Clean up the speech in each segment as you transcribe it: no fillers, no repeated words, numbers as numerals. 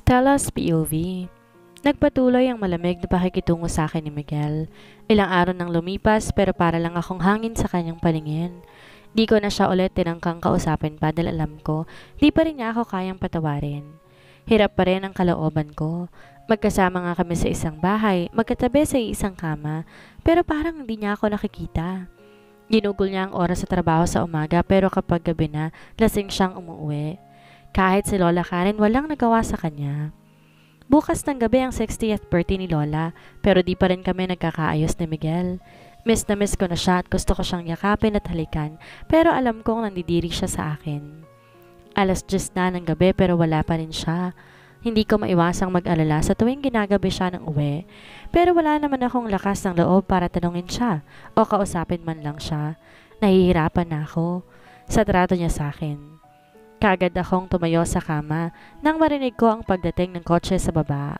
Telas POV. Nagpatuloy ang malamig na pakikitungo sa akin ni Miguel. Ilang araw nang lumipas pero para lang akong hangin sa kanyang paningin. Di ko na siya ulit tinangkang kausapin pa dahil alam ko, di pa rin niya ako kayang patawarin. Hirap pa rin ang kalooban ko. Magkasama nga kami sa isang bahay, magkatabi sa isang kama, pero parang hindi niya ako nakikita. Ginugol niya ang oras sa trabaho sa umaga pero kapag gabi na, lasing siyang umuwi. Kahit si Lola Karen walang nagawa sa kanya. Bukas ng gabi ang 60th birthday ni Lola pero di pa rin kami nagkakaayos ni Miguel. Miss na miss ko na siya at gusto ko siyang yakapin at halikan pero alam kong nandidiri siya sa akin. Alas 10 na ng gabi pero wala pa rin siya. Hindi ko maiwasang mag-alala sa tuwing ginagabi siya ng uwi pero wala naman akong lakas ng loob para tanungin siya o kausapin man lang siya. Nahihirapan na ako sa trato niya sa akin. Kagad akong tumayo sa kama nang marinig ko ang pagdating ng kotse sa baba.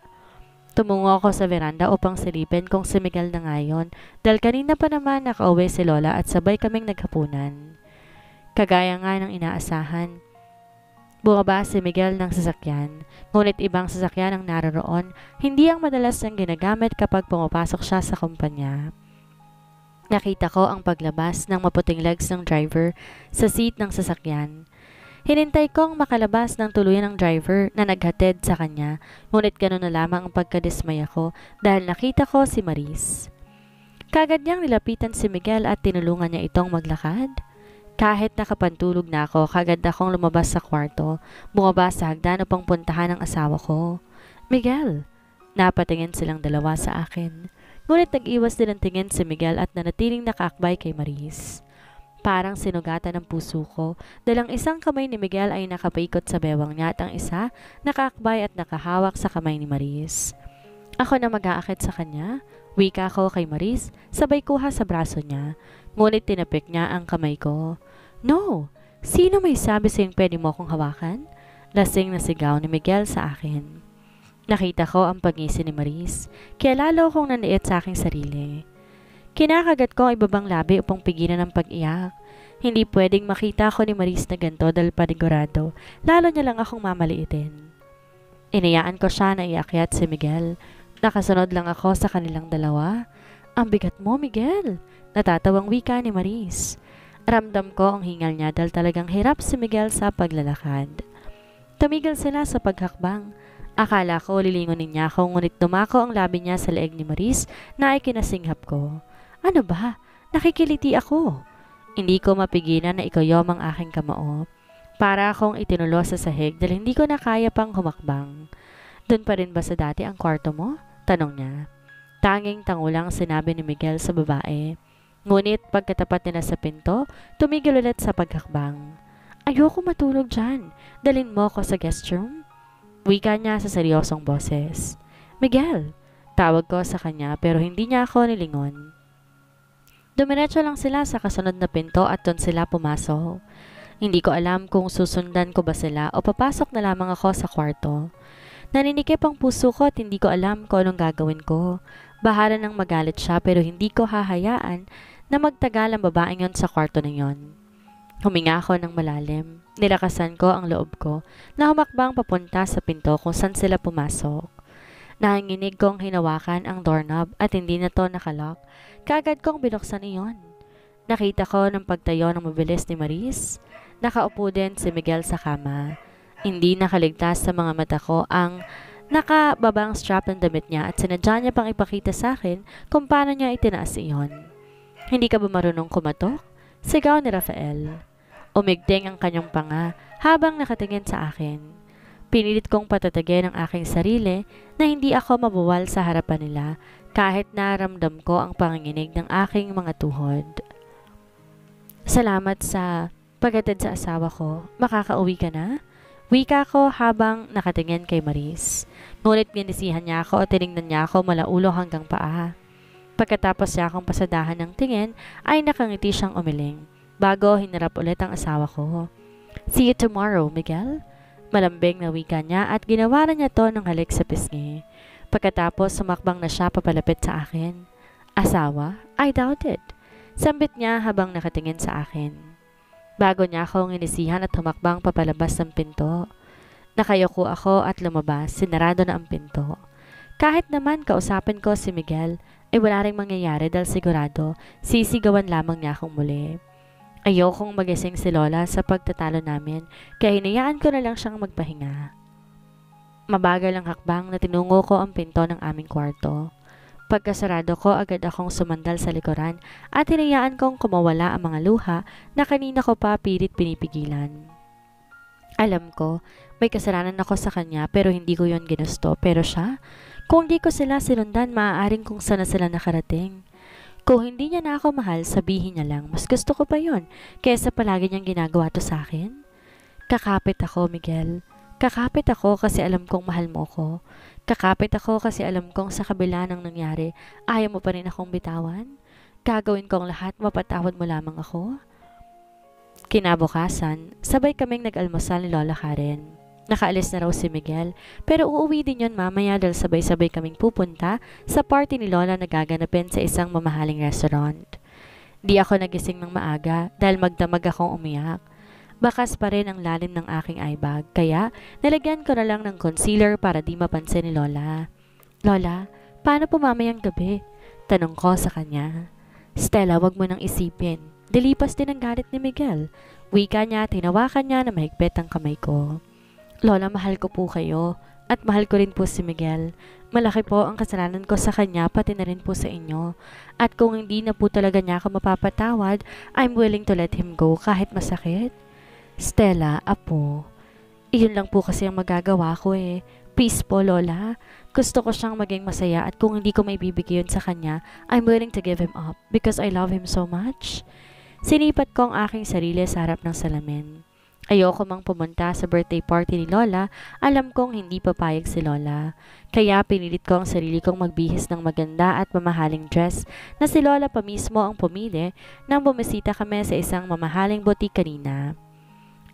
Tumungo ako sa veranda upang silipin kung si Miguel na ngayon dahil kanina pa naman nakauwi si Lola at sabay kaming naghapunan. Kagaya nga ng inaasahan, bumaba si Miguel ng sasakyan, ngunit ibang sasakyan ang naroroon, hindi ang madalas niyang ginagamit kapag pumapasok siya sa kumpanya. Nakita ko ang paglabas ng maputing legs ng driver sa seat ng sasakyan. Hinintay kong makalabas ng tuluyan ng driver na naghatid sa kanya, ngunit gano'n na lamang ang pagkadismaya ko dahil nakita ko si Maris. Kagad niyang nilapitan si Miguel at tinulungan niya itong maglakad. Kahit nakapantulog na ako, kagad akong lumabas sa kwarto, bumaba sa hagdan upang puntahan ang asawa ko. Miguel! Napatingin silang dalawa sa akin. Ngunit nag-iwas din ang tingin si Miguel at nanatiling nakaakbay kay Maris. Parang sinugatan ng puso ko dahil ang isang kamay ni Miguel ay nakapaikot sa bewang niya at ang isa nakaakbay at nakahawak sa kamay ni Maris. Ako na mag-aakit sa kanya, wika ko kay Maris, sabay kuha sa braso niya, ngunit tinapik niya ang kamay ko. No! Sino may sabi sa'yong pwede mo akong hawakan? Lasing na sigaw ni Miguel sa akin. Nakita ko ang pagngisi ni Maris, kaya lalo akong naniit sa aking sarili. Kinakagat ko ang ibabang labi upang pigilan ang pag-iyak. Hindi pwedeng makita ko ni Maris na ganito dahil panigurado, lalo niya lang akong mamaliitin. Inayaan ko siya na iakyat si Miguel. Nakasunod lang ako sa kanilang dalawa. Ang bigat mo, Miguel! Natatawang wika ni Maris. Ramdam ko ang hingal niya dahil talagang hirap si Miguel sa paglalakad. Tumigil sila sa paghakbang. Akala ko lilingunin niya ako ngunit dumako ang labi niya sa leeg ni Maris na ay kinasinghap ko. Ano ba? Nakikiliti ako. Hindi ko mapigilan na ikoyom ang aking kamao. Para akong itinulo sa sahig dahil hindi ko na kaya pang humakbang. Doon pa rin ba sa dati ang kwarto mo? Tanong niya. Tanging tangulang sinabi ni Miguel sa babae. Ngunit pagkatapat nila sa pinto, tumigil ulit sa paghakbang. Ayoko matulog dyan. Dalin mo ako sa guest room? Wika niya sa seryosong boses. Miguel! Tawag ko sa kanya pero hindi niya ako nilingon. Dumiretso lang sila sa kasunod na pinto at doon sila pumasok. Hindi ko alam kung susundan ko ba sila o papasok na lamang ako sa kwarto. Naninikip ang puso ko at hindi ko alam kung anong gagawin ko. Bahala nang magalit siya pero hindi ko hahayaan na magtagal ang babaeng yon sa kwarto na yon. Huminga ako ng malalim. Nilakasan ko ang loob ko na humakbang papunta sa pinto kung saan sila pumasok. Nanginginig kong hinawakan ang doorknob at hindi na to nakalock. Kaagad kong binuksan iyon. Nakita ko ng pagtayo ng mabilis ni Maris. Nakaupo din si Miguel sa kama. Hindi nakaligtas sa mga mata ko ang nakababang strap ng damit niya at sinadya niya pang ipakita sa akin kung paano niya itinaas iyon. Hindi ka ba marunong kumatok? Sigaw ni Rafael. Umigting ang kanyang panga habang nakatingin sa akin. Pinilit kong patatagin ang aking sarili na hindi ako mabuwal sa harapan nila kahit naramdam ko ang panginginig ng aking mga tuhod. Salamat sa paghatid sa asawa ko. Makakauwi ka na? Wika ko habang nakatingin kay Maris. Ngunit ginisihan niya ako at tinignan niya ako mula ulo hanggang paa. Pagkatapos niya akong pasadahan ng tingin ay nakangiti siyang umiling bago hinarap ulit ang asawa ko. See you tomorrow, Miguel? Malambing na wika niya at ginawa na niya to ng halik sa pisngi. Pagkatapos sumakbang na siya papalapit sa akin. Asawa? I doubt it. Sambit niya habang nakatingin sa akin. Bago niya akong inisihan at humakbang papalabas ng pinto. Nakayuko ako at lumabas, sinarado na ang pinto. Kahit naman kausapin ko si Miguel, ay wala ring mangyayari dahil sigurado sisigawan lamang niya akong muli. Ayokong magising si Lola sa pagtatalo namin, kaya hinayaan ko na lang siyang magpahinga. Mabagal ang hakbang na tinungo ko ang pinto ng aming kwarto. Pagkasarado ko, agad akong sumandal sa likuran at hinayaan kong kumawala ang mga luha na kanina ko pa pilit pinipigilan. Alam ko, may kasalanan ako sa kanya pero hindi ko yon ginusto. Pero siya, kung hindi ko sila sinundan, maaaring kung sana sila nakarating. Kung hindi niya na ako mahal, sabihin niya lang, mas gusto ko pa yon kaysa palagi niyang ginagawa to sa akin. Kakapit ako, Miguel. Kakapit ako kasi alam kong mahal mo ko. Kakapit ako kasi alam kong sa kabila ng nangyari, ayaw mo pa rin akong bitawan. Gagawin kong lahat, mapatawad mo lamang ako. Kinabukasan, sabay kaming nag-almusal ni Lola Karen. Nakaalis na raw si Miguel, pero uuwi din yon mamaya dahil sabay-sabay kaming pupunta sa party ni Lola na gaganapin sa isang mamahaling restaurant. Di ako nagising ng maaga dahil magdamag akong umiyak. Bakas pa rin ang lalim ng aking eyebag, kaya nalagyan ko na lang ng concealer para di mapansin ni Lola. Lola, paano po mamayang gabi? Tanong ko sa kanya. Stella, wag mo nang isipin. Dilipas din ang galit ni Miguel. Wika niya at hinawakan niya na mahigpit ang kamay ko. Lola, mahal ko po kayo at mahal ko rin po si Miguel. Malaki po ang kasalanan ko sa kanya pati na rin po sa inyo. At kung hindi na po talaga niya ako mapapatawad, I'm willing to let him go kahit masakit. Stella, apo, iyon lang po kasi ang magagawa ko eh. Please po, Lola. Gusto ko siyang maging masaya at kung hindi ko maibibigay yun sa kanya, I'm willing to give him up because I love him so much. Sinipat ko ang aking sarili sa harap ng salamin. Ayoko mang pumunta sa birthday party ni Lola, alam kong hindi papayag si Lola. Kaya pinilit ko ang sarili kong magbihis ng maganda at mamahaling dress na si Lola pa mismo ang pumili nang bumisita kami sa isang mamahaling boutique kanina.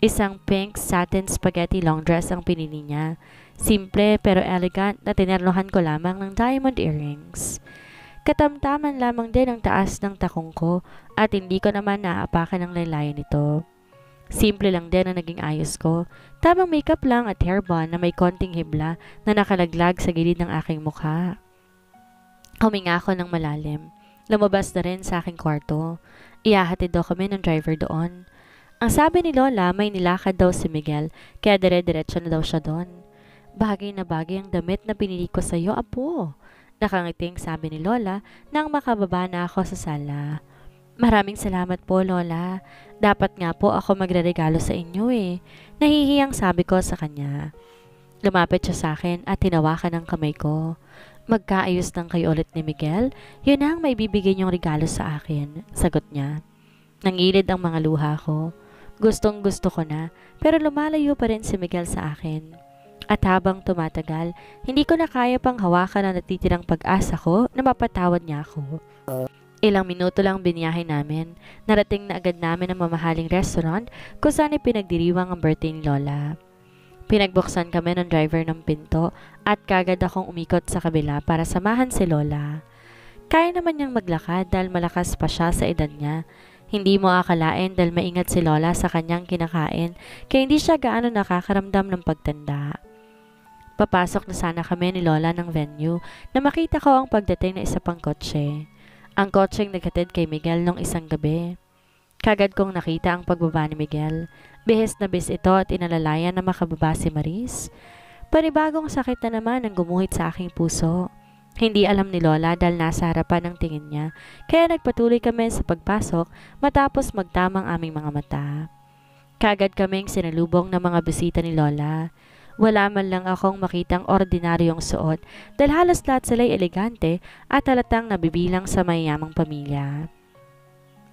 Isang pink satin spaghetti long dress ang pinili niya. Simple pero elegant na tinerlohan ko lamang ng diamond earrings. Katamtaman lamang din ang taas ng takong ko at hindi ko naman naaapakan ang laylayan nito. Simple lang din ang naging ayos ko. Tamang makeup lang at hairband na may konting hibla na nakalaglag sa gilid ng aking mukha. Huminga ako ng malalim. Lumabas na rin sa aking kwarto. Ihahatid daw kami ng driver doon. Ang sabi ni Lola, may nilakad daw si Miguel, kaya dire-diretso na daw siya doon. Bagay na bagay ang damit na pinili ko sa iyo, apo. Nakangiting sabi ni Lola nang makababa na ako sa sala. Maraming salamat po, Lola. Dapat nga po ako magreregalo sa inyo eh. Nahihiyang sabi ko sa kanya. Lumapit siya sa akin at tinawakan ang kamay ko. Magkaayos lang kayo ulit ni Miguel? Yun ang may bibigay niyong regalo sa akin, sagot niya. Nangilid ang mga luha ko. Gustong gusto ko na, pero lumalayo pa rin si Miguel sa akin. At habang tumatagal, hindi ko na kaya pang hawakan ang natitirang pag-asa ko na mapatawad niya ako. Ilang minuto lang biniyahe namin, narating na agad namin ang mamahaling restaurant kung saan ipinagdiriwang ang birthday ni Lola. Pinagbuksan kami ng driver ng pinto at kagad akong umikot sa kabila para samahan si Lola. Kaya naman niyang maglakad dahil malakas pa siya sa edad niya. Hindi mo akalain dahil maingat si Lola sa kanyang kinakain kaya hindi siya gaano nakakaramdam ng pagtanda. Papasok na sana kami ni Lola ng venue na makita ko ang pagdating na isa pang kotse. Ang kotseng naghatid kay Miguel nung isang gabi. Kagad kong nakita ang pagbaba ni Miguel. Bihis na bis ito at inalalayan na makababa si Maris. Panibagong sakit na naman ang gumuhit sa aking puso. Hindi alam ni Lola dahil nasa harapan ng tingin niya, kaya nagpatuloy kami sa pagpasok matapos magtamang aming mga mata. Kagad kaming sinalubong ng mga bisita ni Lola. Wala man lang akong makitang ordinaryong suot dahil halos lahat sila'y elegante at halatang nabibilang sa mayayamang pamilya.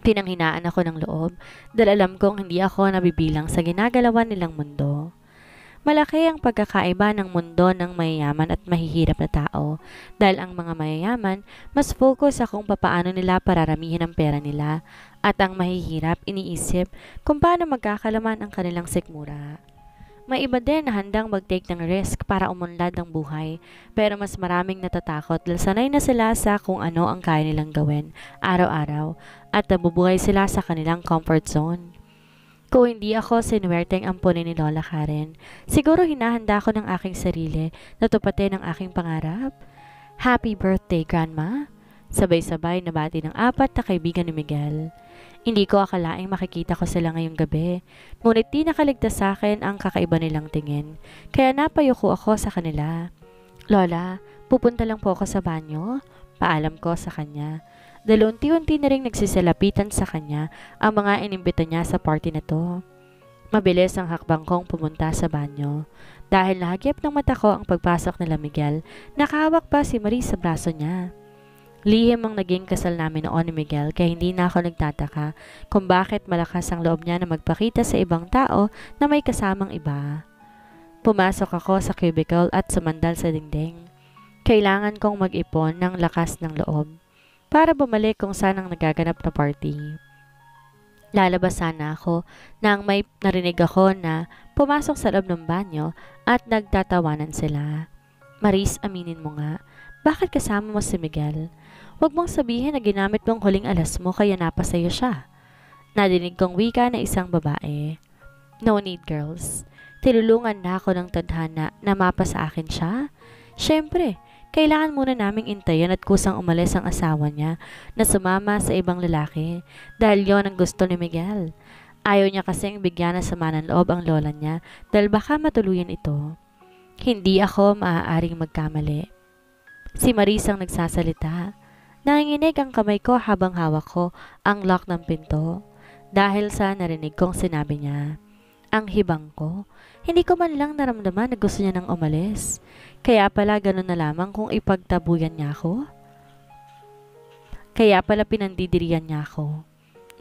Pinanghinaan ako ng loob dahil alam kong hindi ako nabibilang sa ginagalawan nilang mundo. Malaki ang pagkakaiba ng mundo ng mayayaman at mahihirap na tao dahil ang mga mayayaman mas focus sa kung papaano nila pararamihin ang pera nila at ang mahihirap iniisip kung paano magkakalaman ang kanilang sikmura. May iba din na handang mag-take ng risk para umunlad ng buhay pero mas maraming natatakot dahil sanay na sila sa kung ano ang kaya nilang gawin araw-araw at nabubuhay sila sa kanilang comfort zone. Kung hindi ako sinuwerteng ampunin ni Lola Karen, siguro hinahanda ko ng aking sarili na tupatin ang aking pangarap. Happy birthday, Grandma! Sabay-sabay nabati ng apat na kaibigan ni Miguel. Hindi ko akalaing makikita ko sila ngayong gabi, ngunit di nakaligtas sa akin ang kakaiba nilang tingin, kaya napayuko ako sa kanila. Lola, pupunta lang po ako sa banyo. Paalam ko sa kanya. Dahil unti-unti na rin nagsisalapitan sa kanya ang mga inimbita niya sa party na to. Mabilis ang hakbang kong pumunta sa banyo. Dahil nahagip ng mata ko ang pagpasok nila Miguel, nakahawak pa si Marie sa braso niya. Lihim ang naging kasal namin noon ni Miguel kaya hindi na ako nagtataka kung bakit malakas ang loob niya na magpakita sa ibang tao na may kasamang iba. Pumasok ako sa cubicle at sumandal sa dingding. Kailangan kong mag-ipon ng lakas ng loob para bumalik kung saan ang nagaganap na party. Lalabas sana ako nang may narinig ako na pumasok sa loob ng banyo at nagtatawanan sila. Maris, aminin mo nga, bakit kasama mo si Miguel? Huwag mong sabihin na ginamit mong huling alas mo kaya napasayo siya. Nadinig kong wika na isang babae. No need, girls. Tinulungan na ako ng tadhana na mapa sa akin siya. Siyempre, kailangan muna naming intayan at kusang umalis ang asawa niya na sumama sa ibang lalaki dahil yon ang gusto ni Miguel. Ayaw niya kasing bigyan ng sama ng loob ang lola niya dahil baka matuluyan ito. Hindi ako maaaring magkamali. Si Maris ang nagsasalita. Nanginginig ang kamay ko habang hawak ko ang lock ng pinto dahil sa narinig kong sinabi niya. Ang hibang ko, hindi ko man lang naramdaman na gusto niya nang umalis. Kaya pala ganun na lamang kung ipagtabuyan niya ako. Kaya pala pinandidirian niya ako.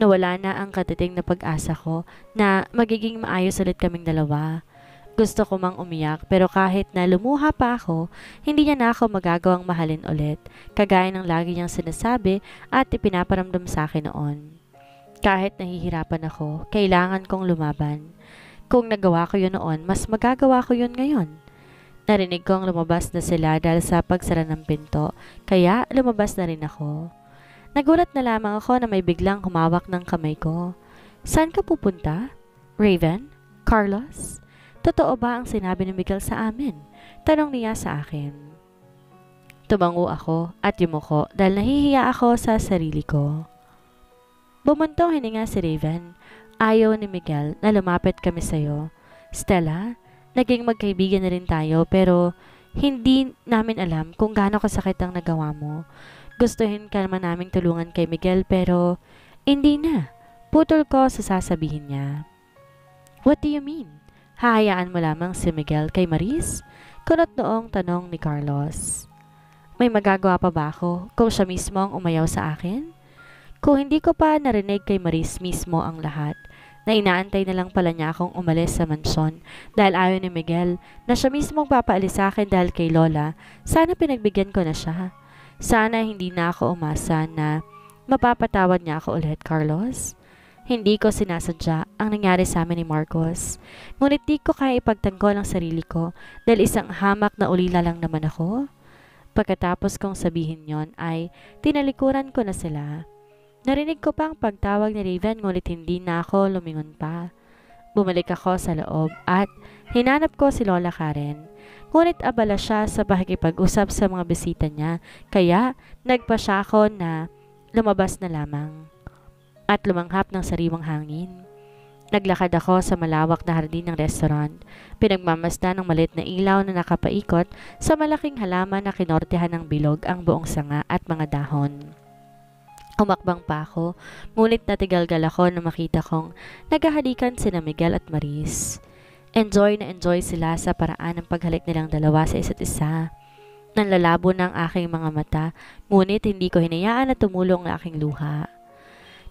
Nawala na ang katiting na pag-asa ko na magiging maayos ulit kaming dalawa. Gusto ko mang umiyak pero kahit na lumuha pa ako, hindi niya na ako magagawang mahalin ulit, kagaya ng lagi niyang sinasabi at ipinaparamdam sa akin noon. Kahit nahihirapan ako, kailangan kong lumaban. Kung nagawa ko yun noon, mas magagawa ko yun ngayon. Narinig kong lumabas na sila dahil sa pagsara ng pinto, kaya lumabas na rin ako. Nagulat na lamang ako na may biglang humawak ng kamay ko. Saan ka pupunta? Raven? Carlos? Totoo ba ang sinabi ni Miguel sa amin? Tanong niya sa akin. Tumango ako at yumuko dahil nahihiya ako sa sarili ko. Bumuntong hininga si Raven. Ayaw ni Miguel na lumapit kami sa'yo. Stella, naging magkaibigan na rin tayo pero hindi namin alam kung gaano kasakit ang nagawa mo. Gustuhin ka naman naming tulungan kay Miguel pero hindi na. Putol ko sa sasabihin niya. What do you mean? Hahayaan mo lamang si Miguel kay Maris? Kunot noong tanong ni Carlos. May magagawa pa ba ako kung siya mismo ang umayaw sa akin? Kung hindi ko pa narinig kay Maris mismo ang lahat, na inaantay na lang pala niya akong umalis sa mansyon dahil ayaw ni Miguel na siya mismo papaalis sa akin dahil kay Lola, sana pinagbigyan ko na siya. Sana hindi na ako umasa na mapapatawad niya ako ulit, Carlos. Hindi ko sinasadya ang nangyari sa amin ni Marcos. Ngunit di ko kaya ipagtanggol ang sarili ko dahil isang hamak na ulila lang naman ako. Pagkatapos kong sabihin yon ay tinalikuran ko na sila. Narinig ko pang pagtawag ni Raven ngunit hindi na ako lumingon pa. Bumalik ako sa loob at hinanap ko si Lola Karen. Ngunit abala siya sa pakikipag-usap sa mga bisita niya kaya nagpa siya ako na lumabas na lamang at lumanghap ng sariwang hangin. Naglakad ako sa malawak na hardin ng restaurant. Pinagmamasdan ng maliit na ilaw na nakapaikot sa malaking halaman na kinortehan ng bilog ang buong sanga at mga dahon. Umakbang pa ako, ngunit natigalgal ako na makita kong naghahalikan sina Miguel at Maris. Enjoy na enjoy sila sa paraan ng paghalik nilang dalawa sa isa't isa. Nanlalabo ng aking mga mata, ngunit hindi ko hinayaan na tumulong ang aking luha.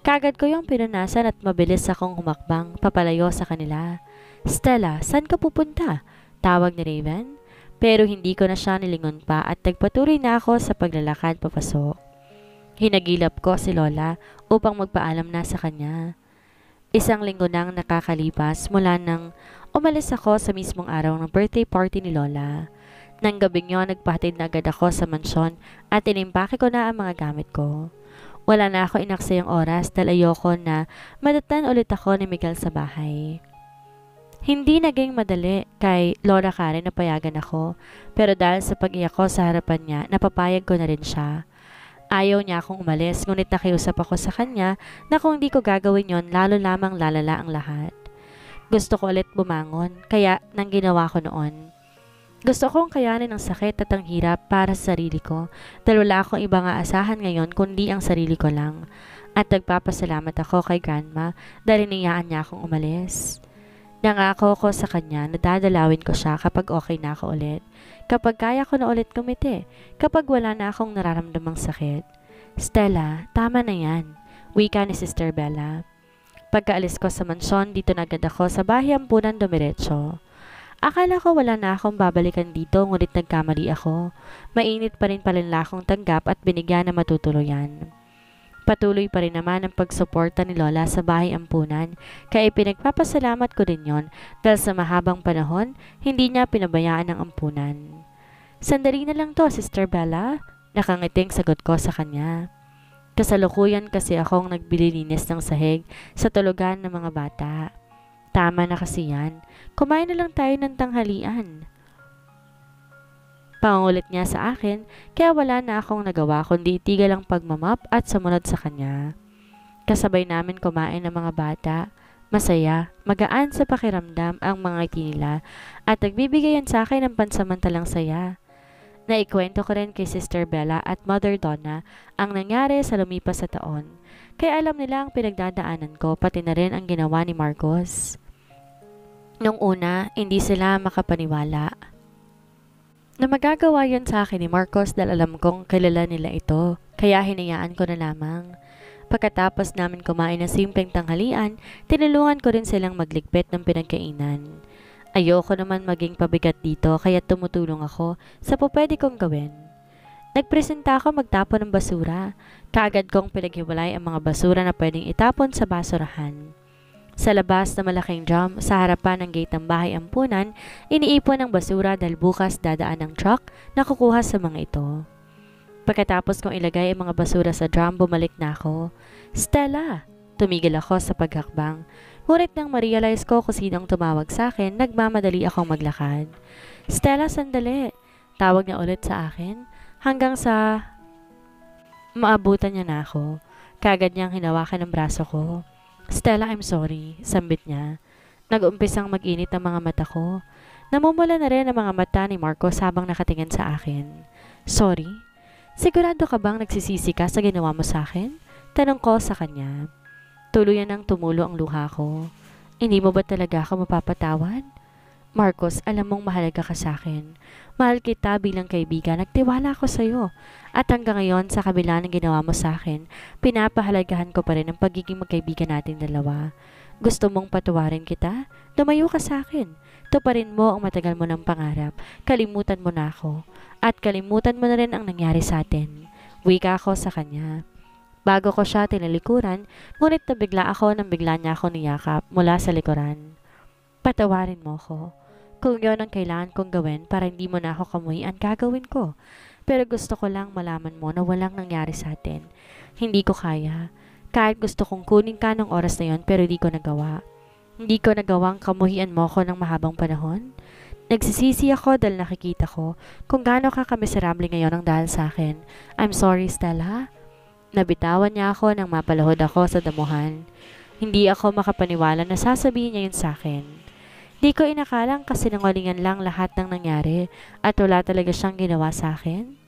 Kagad ko yung pinunasan at mabilis akong humakbang papalayo sa kanila. Stella, saan ka pupunta? Tawag ni Raven. Pero hindi ko na siya nilingon pa at nagpatuloy na ako sa paglalakad papasok. Hinagilap ko si Lola upang magpaalam na sa kanya. Isang linggo nang nakakalipas mula nang umalis ako sa mismong araw ng birthday party ni Lola. Nang gabing yon, nagpahatid na agad ako sa mansyon at inimpake ko na ang mga gamit ko. Wala na ako inaksayang oras dahil ayoko na madatnan ulit ako ni Miguel sa bahay. Hindi naging madali kay Lola Karen na payagan ako, pero dahil sa pag-iyak ko sa harapan niya, napapayag ko na rin siya. Ayaw niya akong umalis, ngunit nakiusap ako sa kanya na kung di ko gagawin yon, lalo lamang lalala ang lahat. Gusto ko ulit bumangon, kaya nang ginawa ko noon. Gusto kong kayanin ang sakit at ang hirap para sa sarili ko dahil wala akong ibang aasahan ngayon kundi ang sarili ko lang. At nagpapasalamat ako kay Grandma dahil iniyaan niya akong umalis. Nangako ko sa kanya na dadalawin ko siya kapag okay na ako ulit, kapag kaya ko na ulit kumiti, kapag wala na akong nararamdamang sakit. Stella, tama na yan, wika ni Sister Bella. Pagkaalis ko sa mansyon, dito na agad ako sa bahay ampunan dumiretso. Akala ko wala na akong babalikan dito, ngunit nagkamali ako. Mainit pa rin pala akong tanggap at binigyan na matutuluyan. Patuloy pa rin naman ang pagsuporta ni Lola sa bahay ampunan, kaya pinagpapasalamat ko din yon dahil sa mahabang panahon, hindi niya pinabayaan ang ampunan. Sandali na lang to, Sister Bella, nakangiting sagot ko sa kanya. Kasalukuyan kasi akong nagbililinis ng sahig sa tulugan ng mga bata. Tama na kasi yan, kumain na lang tayo ng tanghalian. Pangulit niya sa akin, kaya wala na akong nagawa kundi itigil ang pagmamap at sumunod sa kanya. Kasabay namin kumain ng mga bata, masaya, magaan sa pakiramdam ang mga ngiti nila at nagbibigayan sa akin ng pansamantalang saya. Naikwento ko rin kay Sister Bella at Mother Donna ang nangyari sa lumipas sa taon, kaya alam nila ang pinagdadaanan ko pati na rin ang ginawa ni Marcos. Nung una, hindi sila makapaniwala na magagawa yan sa akin ni Marcos dahil alam kong kilala nila ito, kaya hinayaan ko na lamang. Pagkatapos namin kumain ng simpleng tanghalian, tinulungan ko rin silang magligpit ng pinagkainan. Ayoko naman maging pabigat dito kaya tumutulong ako sa pupwede kong gawin. Nagpresenta ako magtapon ng basura, kaagad kong pinaghiwalay ang mga basura na pwedeng itapon sa basurahan. Sa labas na malaking drum sa harapan ng gate ng bahay ampunan, iniipon ang basura dahil bukas dadaan ang truck na kukuha sa mga ito. Pagkatapos kong ilagay ang mga basura sa drum, bumalik na ako. Stella! Tumigil ako sa paghakbang. Ngunit nang ma-realize ko kung sinong tumawag sa akin, nagmamadali akong maglakad. Stella, sandali! Tawag niya ulit sa akin hanggang sa maabutan niya na ako. Kaagad niyang hinawakan ang braso ko. Stella, I'm sorry, sambit niya. Nag-umpisang mag-init ang mga mata ko. Namumula na rin ang mga mata ni Marcos habang nakatingin sa akin. Sorry? Sigurado ka bang nagsisisi ka sa ginawa mo sa akin? Tanong ko sa kanya. Tuluyan ang tumulo ang luha ko. Hindi mo ba talaga ako mapapatawad? Marcos, alam mong mahalaga ka sa akin. Mahal kita bilang kaibigan, nagtiwala ako sa iyo. At hanggang ngayon, sa kabila ng ginawa mo sa akin, pinapahalagahan ko pa rin ang pagiging magkaibigan natin dalawa. Gusto mong patawarin kita? Tumayo ka sa akin. Tuparin mo ang matagal mo ng pangarap. Kalimutan mo na ako. At kalimutan mo na rin ang nangyari sa atin. Wika ako sa kanya. Bago ko siya tinalikuran, ngunit nabigla ako nang bigla niya ako niyakap mula sa likuran. Patawarin mo ko. Kung yon ang kailangan kong gawin para hindi mo na ako kamuhian, gagawin ko. Pero gusto ko lang malaman mo na walang nangyari sa atin. Hindi ko kaya. Kahit gusto kong kunin ka ng oras na yon pero hindi ko nagawa. Hindi ko nagawang kamuhian mo ko ng mahabang panahon. Nagsisisi ako dahil nakikita ko kung gaano ka kamiserable ngayon ang dahil sa akin. I'm sorry, Stella. Nabitawan niya ako nang mapalahod ako sa damuhan. Hindi ako makapaniwala na sasabihin niya yun sa akin. Di ko inakalang kasinungalingan lang lahat ng nangyari at wala talaga siyang ginawa sa akin.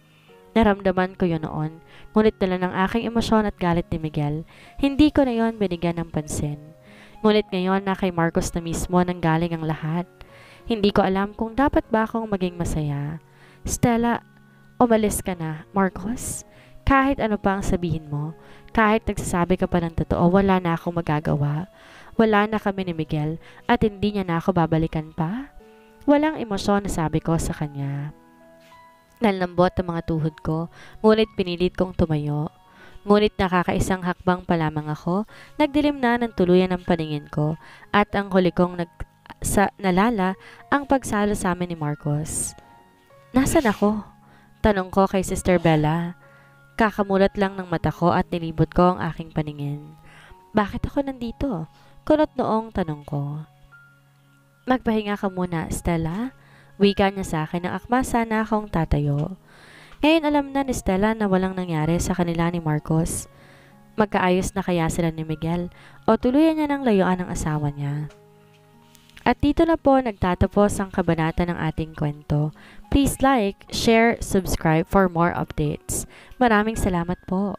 Naramdaman ko yun noon, ngunit dala ng aking emosyon at galit ni Miguel, hindi ko na yon binigyan ng pansin. Ngunit ngayon na kay Marcos na mismo nanggaling ang lahat. Hindi ko alam kung dapat ba akong maging masaya. Stella, umalis ka na, Marcos. Kahit ano pa ang sabihin mo, kahit nagsasabi ka pa ng totoo, wala na akong magagawa. Wala na kami ni Miguel at hindi niya na ako babalikan pa. Walang emosyon na sabi ko sa kanya. Nalambot ang mga tuhod ko, ngunit pinilit kong tumayo. Ngunit nakakaisang hakbang pa lamang ako, nagdilim na ng tuluyan ang paningin ko at ang huli kong nalala ang pagsalo sa amin ni Marcos. Nasaan ako? Tanong ko kay Sister Bella. Kakamulat lang ng mata ko at nilibot ko ang aking paningin. Bakit ako nandito? Kunot noong tanong ko. Magpahinga ka muna, Stella. Wika niya sa akin ng akma sana akong tatayo. Ngayon alam na ni Stella na walang nangyari sa kanila ni Marcos. Magkaayos na kaya sila ni Miguel o tuluyan niya ng layuan ng asawa niya. At dito na po nagtatapos ang kabanata ng ating kwento. Please like, share, subscribe for more updates. Maraming salamat po.